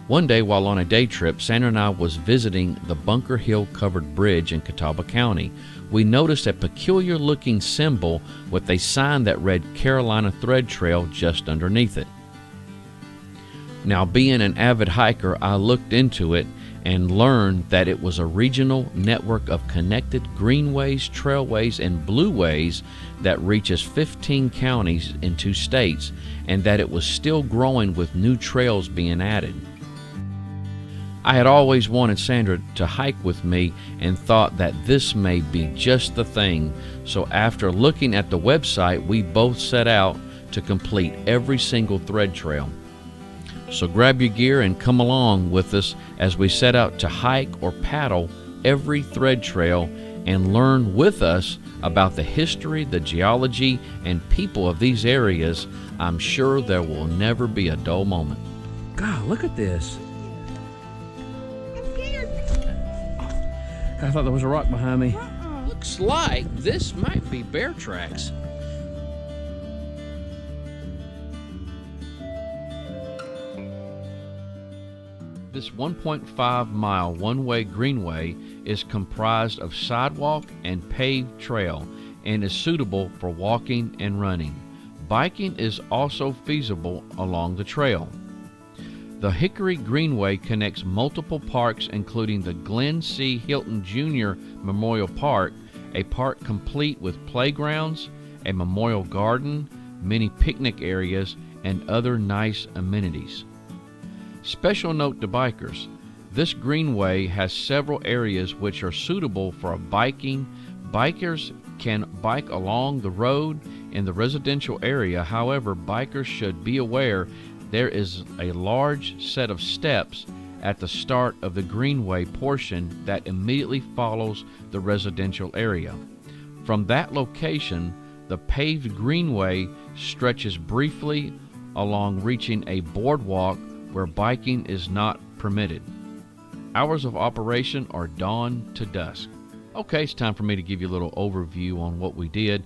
One day while on a day trip, Sandra and I was visiting the Bunker Hill Covered Bridge in Catawba County. We noticed a peculiar looking symbol with a sign that read Carolina Thread Trail just underneath it. Now, being an avid hiker, I looked into it and learned that it was a regional network of connected greenways, trailways, and blueways that reaches 15 counties in 2 states, and that it was still growing with new trails being added. I had always wanted Sandra to hike with me and thought that this may be just the thing, so after looking at the website, we both set out to complete every single thread trail. So grab your gear and come along with us as we set out to hike or paddle every thread trail and learn with us about the history, the geology, and people of these areas. I'm sure there will never be a dull moment. God, look at this. I thought there was a rock behind me. Looks like this might be bear tracks. This 1.5-mile one-way greenway is comprised of sidewalk and paved trail and is suitable for walking and running. Biking is also feasible along the trail. The Hickory Greenway connects multiple parks, including the Glenn C. Hilton Jr. Memorial Park, a park complete with playgrounds, a memorial garden, many picnic areas, and other nice amenities. Special note to bikers, this greenway has several areas which are suitable for biking. Bikers can bike along the road in the residential area. However, bikers should be aware there is a large set of steps at the start of the greenway portion that immediately follows the residential area. From that location, the paved greenway stretches briefly along, reaching a boardwalk where biking is not permitted. Hours of operation are dawn to dusk. Okay, it's time for me to give you a little overview on what we did.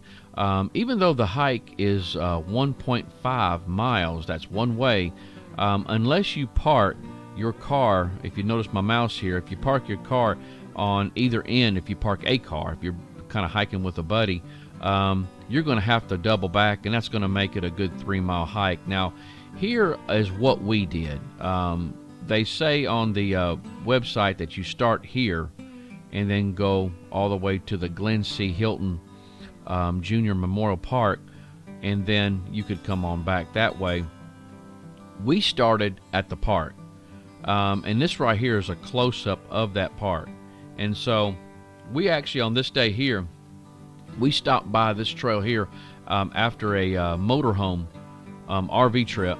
Even though the hike is 1.5 miles, that's one way, unless you park your car, if you notice my mouse here, if you park your car on either end, if you park a car, if you're kind of hiking with a buddy, you're going to have to double back, and that's going to make it a good 3-mile hike. Now, here is what we did. They say on the website that you start here and then go all the way to the Glenn C. Hilton Jr. Memorial Park, and then you could come on back that way. We started at the park, and this right here is a close-up of that park. And so we actually, on this day here, we stopped by this trail here after a motorhome RV trip,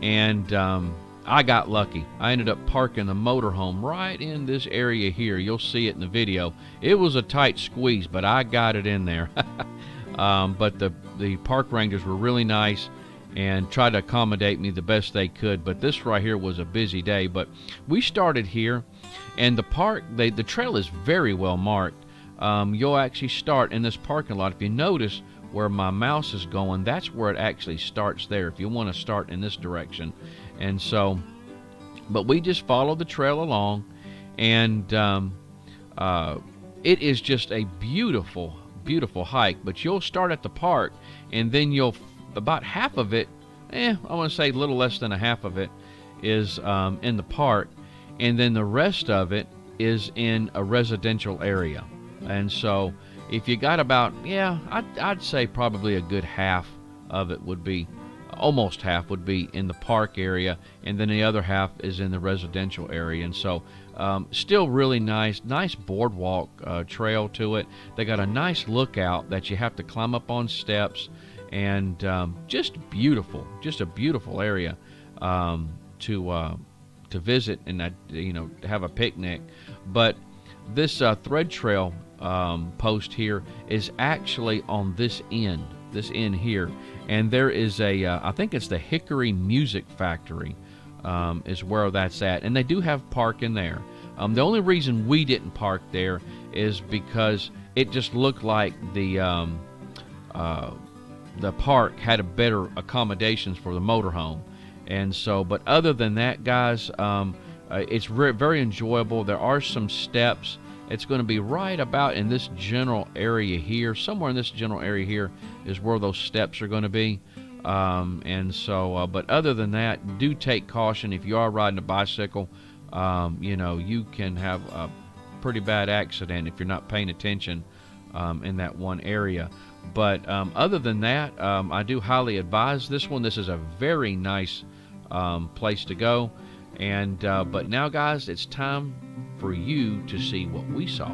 and I got lucky. I ended up parking the motorhome right in this area here. You'll see it in the video. It was a tight squeeze, but I got it in there. But the park rangers were really nice and tried to accommodate me the best they could. But this right here was a busy day. But we started here, and the park, the trail is very well marked. You'll actually start in this parking lot. If you notice where my mouse is going, that's where it actually starts there, if you want to start in this direction. And so, but we just follow the trail along, and it is just a beautiful, beautiful hike. But you'll start at the park, and then you'll, about half of it, I want to say a little less than a half of it is in the park, and then the rest of it is in a residential area. And so if you got about, I'd say probably a good half of it would be, almost half would be in the park area, and then the other half is in the residential area. And so still really nice boardwalk trail to it. They got a nice lookout that you have to climb up on steps, and just beautiful, just a beautiful area to visit and have a picnic. But this thread trail post here is actually on this end here, and there is a I think it's the Hickory Music Factory is where that's at, and they do have parking there. The only reason we didn't park there is because it just looked like the park had a better accommodations for the motorhome, And so, but other than that, guys, it's very enjoyable. There are some steps. It's going to be right about in this general area here. Somewhere in this general area here is where those steps are going to be. And so, but other than that, do take caution if you are riding a bicycle. You can have a pretty bad accident if you're not paying attention in that one area. But other than that, I do highly advise this one. This is a very nice place to go. And but now, guys, it's time for you to see what we saw.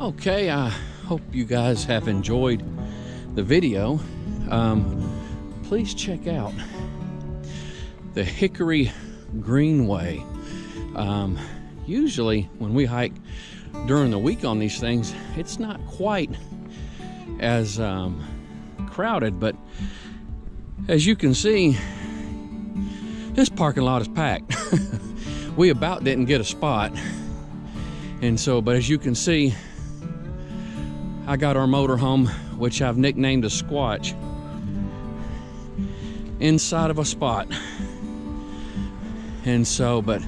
Okay, I hope you guys have enjoyed the video. Please check out the Hickory Greenway. Usually when we hike during the week on these things, it's not quite as crowded, but as you can see, this parking lot is packed. We about didn't get a spot, and so, but as you can see, I got our motorhome, which I've nicknamed a Squatch, inside of a spot. And so, but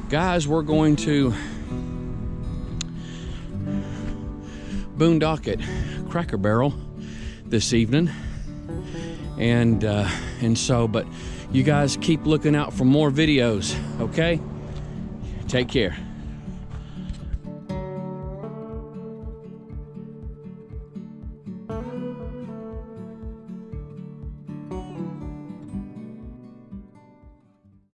guys, we're going to boondock at Cracker Barrel this evening, and so, but you guys keep looking out for more videos, okay? Take care.